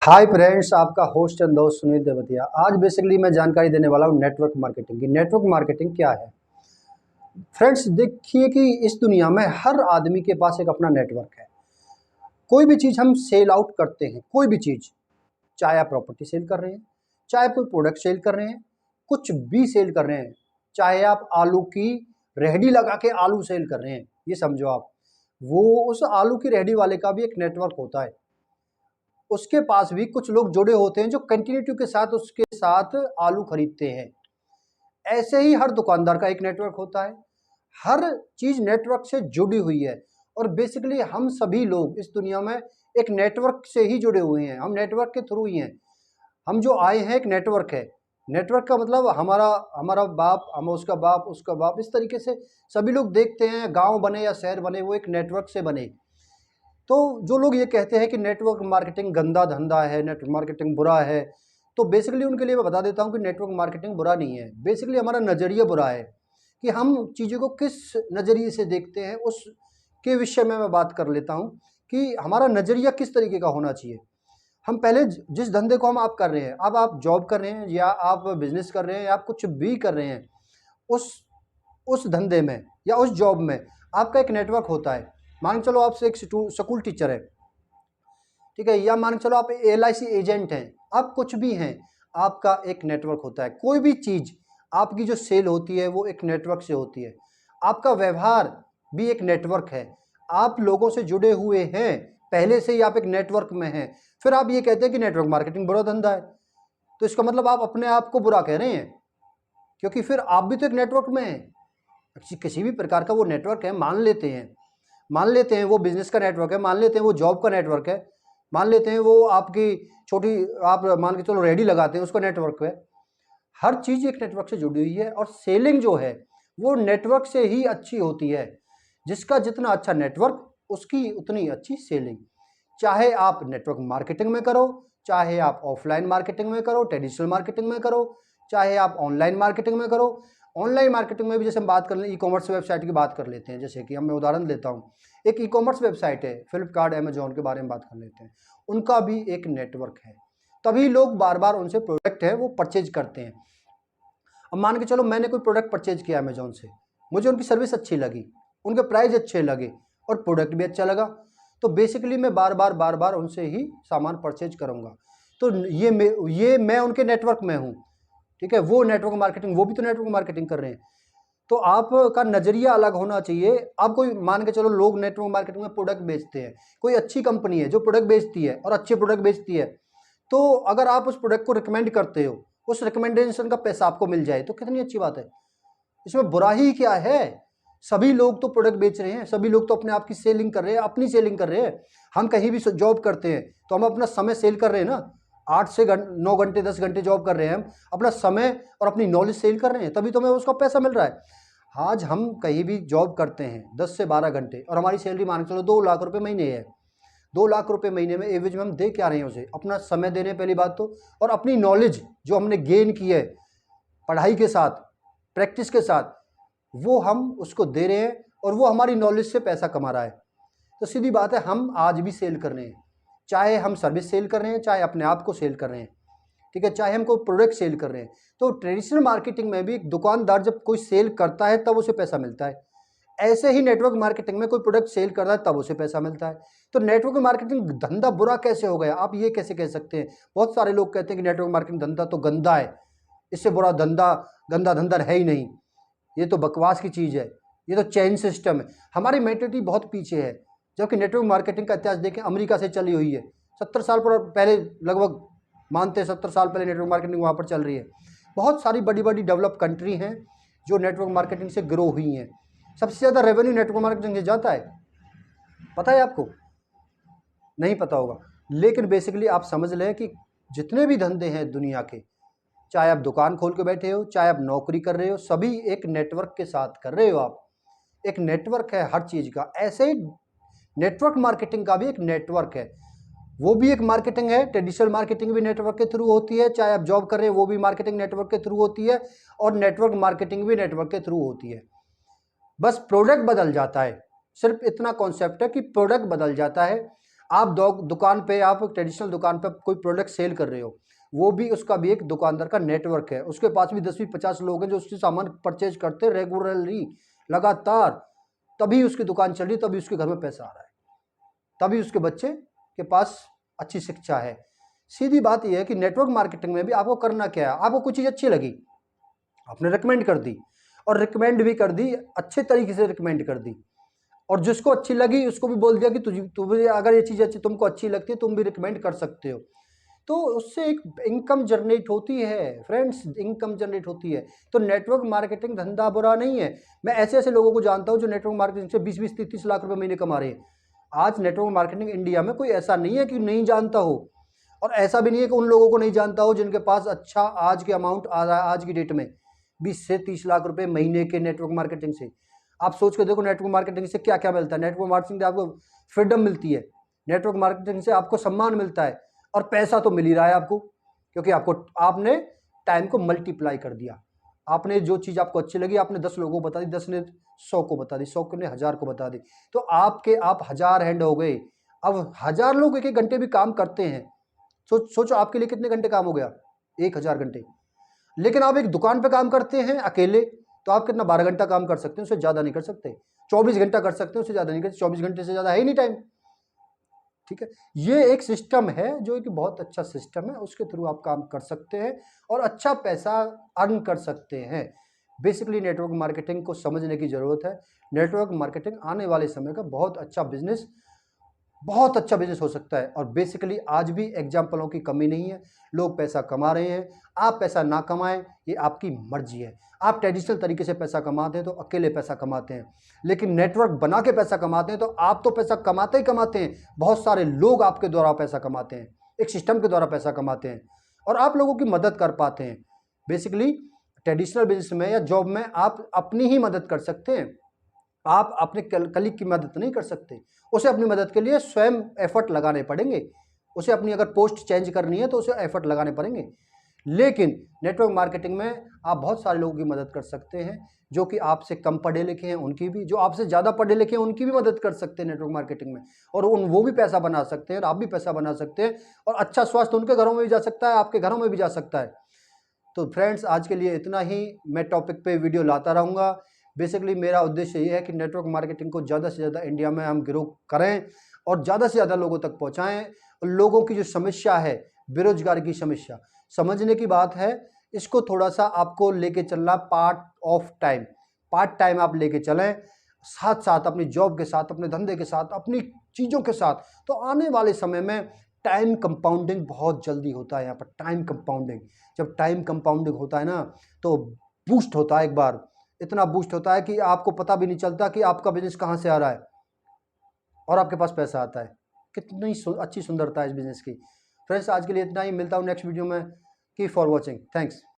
Hi friends, आपका host and दोस्त सुनील देवतिया। आज बेसिकली मैं जानकारी देने वाला हूँ नेटवर्क मार्केटिंग की। नेटवर्क मार्केटिंग क्या है फ्रेंड्स? देखिए कि इस दुनिया में हर आदमी के पास एक अपना नेटवर्क है। कोई भी चीज़ हम सेल आउट करते हैं, कोई भी चीज़, चाहे आप प्रॉपर्टी सेल कर रहे हैं, चाहे कोई प्रोडक्ट सेल कर रहे हैं, कुछ भी सेल कर रहे हैं, चाहे आप आलू की रेहड़ी लगा के आलू सेल कर रहे हैं, ये समझो आप, वो उस आलू की रेहड़ी वाले का भी एक नेटवर्क होता है। उसके पास भी कुछ लोग जुड़े होते हैं जो कंटिन्यूटी के साथ उसके साथ आलू खरीदते हैं। ऐसे ही हर दुकानदार का एक नेटवर्क होता है। हर चीज़ नेटवर्क से जुड़ी हुई है और बेसिकली हम सभी लोग इस दुनिया में एक नेटवर्क से ही जुड़े हुए हैं। हम नेटवर्क के थ्रू ही हैं। हम जो आए हैं एक नेटवर्क है। नेटवर्क का मतलब हमारा हमारा बाप, हम उसका बाप, इस तरीके से सभी लोग देखते हैं। गांव बने या शहर बने, वो एक नेटवर्क से बने। तो जो लोग ये कहते हैं कि नेटवर्क मार्केटिंग गंदा धंधा है, नेटवर्क मार्केटिंग बुरा है, तो बेसिकली उनके लिए मैं बता देता हूँ कि नेटवर्क मार्केटिंग बुरा नहीं है। बेसिकली हमारा नज़रिया बुरा है कि हम चीज़ों को किस नज़रिए से देखते हैं, उसके विषय में मैं बात कर लेता हूँ कि हमारा नज़रिया किस तरीके का होना चाहिए। हम पहले जिस धंधे को हम आप कर रहे हैं, अब आप जॉब कर रहे हैं या आप बिजनेस कर रहे हैं या आप कुछ भी कर रहे हैं, उस उस धंधे में या उस जॉब में आपका एक नेटवर्क होता है। मान के चलो आपसे एक स्कूल टीचर है, ठीक है, या मान के चलो आप LIC एजेंट हैं, आप कुछ भी हैं, आपका एक नेटवर्क होता है। कोई भी चीज़ आपकी जो सेल होती है वो एक नेटवर्क से होती है। आपका व्यवहार भी एक नेटवर्क है। आप लोगों से जुड़े हुए हैं, पहले से ही आप एक नेटवर्क में हैं। फिर आप ये कहते हैं कि नेटवर्क मार्केटिंग बुरा धंधा है, तो इसका मतलब आप अपने आप को बुरा कह रहे हैं, क्योंकि फिर आप भी तो एक नेटवर्क में हैं। किसी भी प्रकार का वो नेटवर्क है, मान लेते हैं वो बिजनेस का नेटवर्क है, मान लेते हैं वो जॉब का नेटवर्क है, मान लेते हैं वो आपकी छोटी, आप मान के चलो रेडी लगाते हैं, उसका नेटवर्क है। हर चीज़ एक नेटवर्क से जुड़ी हुई है और सेलिंग जो है वो नेटवर्क से ही अच्छी होती है। जिसका जितना अच्छा नेटवर्क उसकी उतनी अच्छी सेलिंग। चाहे आप नेटवर्क मार्केटिंग में करो, चाहे आप ऑफलाइन मार्केटिंग में करो, ट्रेडिशनल मार्केटिंग में करो, चाहे आप ऑनलाइन मार्केटिंग में करो। ऑनलाइन मार्केटिंग में भी जैसे हम बात कर लें, ई-कॉमर्स वेबसाइट की बात कर लेते हैं। जैसे कि हम मैं उदाहरण लेता हूँ, एक ई-कॉमर्स वेबसाइट है, फ्लिपकार्ट, अमेजोन के बारे में बात कर लेते हैं। उनका भी एक नेटवर्क है, तभी लोग बार बार उनसे प्रोडक्ट है वो परचेज करते हैं। अब मान के चलो मैंने कोई प्रोडक्ट परचेज किया अमेजोन से, मुझे उनकी सर्विस अच्छी लगी, उनके प्राइस अच्छे लगे और प्रोडक्ट भी अच्छा लगा, तो बेसिकली मैं बार बार उनसे ही सामान परचेज करूँगा। तो ये मैं उनके नेटवर्क में हूँ, ठीक है। वो नेटवर्क मार्केटिंग, वो भी तो नेटवर्क मार्केटिंग कर रहे हैं। तो आपका नज़रिया अलग होना चाहिए। आप कोई मान के चलो, लोग नेटवर्क मार्केटिंग में प्रोडक्ट बेचते हैं, कोई अच्छी कंपनी है जो प्रोडक्ट बेचती है और अच्छे प्रोडक्ट बेचती है, तो अगर आप उस प्रोडक्ट को रिकमेंड करते हो, उस रिकमेंडेशन का पैसा आपको मिल जाए तो कितनी अच्छी बात है। इसमें बुरा ही क्या है? सभी लोग तो प्रोडक्ट बेच रहे हैं, सभी लोग तो अपने आप की सेलिंग कर रहे हैं, अपनी सेलिंग कर रहे हैं। हम कहीं भी जॉब करते हैं तो हम अपना समय सेल कर रहे हैं ना। 8 से 9 घंटे 10 घंटे जॉब कर रहे हैं, हम अपना समय और अपनी नॉलेज सेल कर रहे हैं, तभी तो हमें उसका पैसा मिल रहा है। आज हम कहीं भी जॉब करते हैं 10 से 12 घंटे और हमारी सैलरी मान के चलो 2 लाख रुपए महीने है। 2 लाख रुपए महीने में एवरेज में हम दे क्या रहे हैं उसे? अपना समय दे रहे हैं पहली बात तो, और अपनी नॉलेज जो हमने गेन की है पढ़ाई के साथ, प्रैक्टिस के साथ, वो हम उसको दे रहे हैं और वो हमारी नॉलेज से पैसा कमा रहा है। तो सीधी बात है, हम आज भी सेल कर रहे हैं, चाहे हम सर्विस सेल कर रहे हैं, चाहे अपने आप को सेल कर रहे हैं, ठीक है, चाहे हम कोई प्रोडक्ट सेल कर रहे हैं। तो ट्रेडिशनल मार्केटिंग में भी एक दुकानदार जब कोई सेल करता है तब उसे पैसा मिलता है। ऐसे ही नेटवर्क मार्केटिंग में कोई प्रोडक्ट सेल कर रहा है तब उसे पैसा मिलता है। तो नेटवर्क मार्केटिंग धंधा बुरा कैसे हो गया? आप ये कैसे कह सकते हैं? बहुत सारे लोग कहते हैं कि नेटवर्क मार्केटिंग धंधा तो गंदा है, इससे बुरा धंधा, गंदा धंधा है ही नहीं, ये तो बकवास की चीज़ है, ये तो चेन सिस्टम है। हमारी मेंटेलिटी बहुत पीछे है। जबकि नेटवर्क मार्केटिंग का इतिहास देखें, अमेरिका से चली हुई है। 70 साल पर पहले, लगभग मानते हैं 70 साल पहले नेटवर्क मार्केटिंग वहाँ पर चल रही है। बहुत सारी बड़ी बड़ी डेवलप कंट्री हैं जो नेटवर्क मार्केटिंग से ग्रो हुई हैं। सबसे ज़्यादा रेवेन्यू नेटवर्क मार्केटिंग से जाता है, पता है आपको? नहीं पता होगा, लेकिन बेसिकली आप समझ लें कि जितने भी धंधे हैं दुनिया के, चाहे आप दुकान खोल के बैठे हो, चाहे आप नौकरी कर रहे हो, सभी एक नेटवर्क के साथ कर रहे हो। आप एक नेटवर्क है हर चीज़ का। ऐसे ही नेटवर्क मार्केटिंग का भी एक नेटवर्क है, वो भी एक मार्केटिंग है। ट्रेडिशनल मार्केटिंग भी नेटवर्क के थ्रू होती है, चाहे आप जॉब कर रहे हैं वो भी मार्केटिंग नेटवर्क के थ्रू होती है, और नेटवर्क मार्केटिंग भी नेटवर्क के थ्रू होती है। बस प्रोडक्ट बदल जाता है, सिर्फ इतना कॉन्सेप्ट है कि प्रोडक्ट बदल जाता है। आप दुकान पे, आप ट्रेडिशनल दुकान पे कोई प्रोडक्ट सेल कर रहे हो, वो भी उसका भी एक दुकानदार का नेटवर्क है, उसके पास भी 10-20-50 लोग हैं जो उससे सामान परचेज करते हैं रेगुलरली, लगातार, तभी उसकी दुकान चल रही, तभी उसके घर में पैसा आ रहा है, तभी उसके बच्चे के पास अच्छी शिक्षा है। सीधी बात यह है कि नेटवर्क मार्केटिंग में भी आपको करना क्या है, आपको कुछ चीज़ अच्छी लगी, आपने रिकमेंड कर दी, और रिकमेंड भी कर दी, अच्छे तरीके से रिकमेंड कर दी, और जिसको अच्छी लगी उसको भी बोल दिया कि तुम्हें अगर ये चीज़ अच्छी, तुमको अच्छी लगती है, तुम भी रिकमेंड कर सकते हो। तो उससे एक इनकम जनरेट होती है फ्रेंड्स, इनकम जनरेट होती है। तो नेटवर्क मार्केटिंग धंधा बुरा नहीं है। मैं ऐसे ऐसे लोगों को जानता हूं जो नेटवर्क मार्केटिंग से 20-20, 30-30 लाख रुपए महीने कमा रहे हैं। आज नेटवर्क मार्केटिंग इंडिया में कोई ऐसा नहीं है कि नहीं जानता हो, और ऐसा भी नहीं है कि उन लोगों को नहीं जानता हो जिनके पास अच्छा आज के अमाउंट आ रहा है आज की डेट में 20 से 30 लाख रुपए महीने के नेटवर्क मार्केटिंग से। आप सोच के देखो नेटवर्क मार्केटिंग से क्या क्या मिलता है। नेटवर्क मार्केटिंग से आपको फ्रीडम मिलती है, नेटवर्क मार्केटिंग से आपको सम्मान मिलता है, और पैसा तो मिल ही रहा है आपको, क्योंकि आपने टाइम को मल्टीप्लाई कर दिया। आपने जो चीज़ आपको अच्छी लगी आपने 10 लोगों को बता दी, 10 ने 100 को बता दी, 100 ने 1000 को बता दी, तो आप 1000 हैंड हो गए। अब 1000 लोग एक एक घंटे भी काम करते हैं, सोचो आपके लिए कितने घंटे काम हो गया, 1000 घंटे। लेकिन आप एक दुकान पे काम करते हैं अकेले, तो आप कितना 12 घंटा काम कर सकते हैं, उससे ज़्यादा नहीं कर सकते। 24 घंटा कर सकते हैं, उससे ज़्यादा नहीं कर सकते। 24 घंटे से ज़्यादा है ही नहीं टाइम, ठीक है। ये एक सिस्टम है जो कि बहुत अच्छा सिस्टम है, उसके थ्रू आप काम कर सकते हैं और अच्छा पैसा अर्न कर सकते हैं। बेसिकली नेटवर्क मार्केटिंग को समझने की ज़रूरत है। नेटवर्क मार्केटिंग आने वाले समय का बहुत अच्छा बिजनेस हो सकता है, और बेसिकली आज भी एग्जाम्पलों की कमी नहीं है। लोग पैसा कमा रहे हैं, आप पैसा ना कमाएं ये आपकी मर्जी है। आप ट्रेडिशनल तरीके से पैसा कमाते हैं तो अकेले पैसा कमाते हैं, लेकिन नेटवर्क बना के पैसा कमाते हैं तो आप तो पैसा कमाते ही कमाते हैं, बहुत सारे लोग आपके द्वारा पैसा कमाते हैं, एक सिस्टम के द्वारा पैसा कमाते हैं, और आप लोगों की मदद कर पाते हैं। बेसिकली ट्रेडिशनल बिजनेस में या जॉब में आप अपनी ही मदद कर सकते हैं, आप अपने कलीग की मदद नहीं कर सकते। उसे अपनी मदद के लिए स्वयं एफर्ट लगाने पड़ेंगे, उसे अपनी अगर पोस्ट चेंज करनी है तो उसे एफर्ट लगाने पड़ेंगे। लेकिन नेटवर्क मार्केटिंग में आप बहुत सारे लोगों की मदद कर सकते हैं, जो कि आपसे कम पढ़े लिखे हैं उनकी भी, जो आपसे ज़्यादा पढ़े लिखे हैं उनकी भी मदद कर सकते हैं नेटवर्क मार्केटिंग में, और वो भी पैसा बना सकते हैं और आप भी पैसा बना सकते हैं, और अच्छा स्वास्थ्य उनके घरों में भी जा सकता है, आपके घरों में भी जा सकता है। तो फ्रेंड्स आज के लिए इतना ही, मैं टॉपिक पे वीडियो लाता रहूँगा। बेसिकली मेरा उद्देश्य ये है कि नेटवर्क मार्केटिंग को ज़्यादा से ज़्यादा इंडिया में हम ग्रो करें और ज़्यादा से ज़्यादा लोगों तक पहुँचाएँ। और लोगों की जो समस्या है, बेरोजगारी की समस्या, समझने की बात है, इसको थोड़ा सा आपको लेके चलना पार्ट टाइम आप लेके चलें, साथ साथ अपनी जॉब के साथ, अपने धंधे के साथ, अपनी चीज़ों के साथ। तो आने वाले समय में टाइम कंपाउंडिंग बहुत जल्दी होता है यहाँ पर। टाइम कंपाउंडिंग, जब टाइम कंपाउंडिंग होता है ना तो बूस्ट होता है, एक बार इतना बूस्ट होता है कि आपको पता भी नहीं चलता कि आपका बिजनेस कहाँ से आ रहा है और आपके पास पैसा आता है। कितनी अच्छी सुंदरता है इस बिजनेस की। फ्रेंड्स आज के लिए इतना ही, मिलता हूँ नेक्स्ट वीडियो में। Keep for watching, thanks.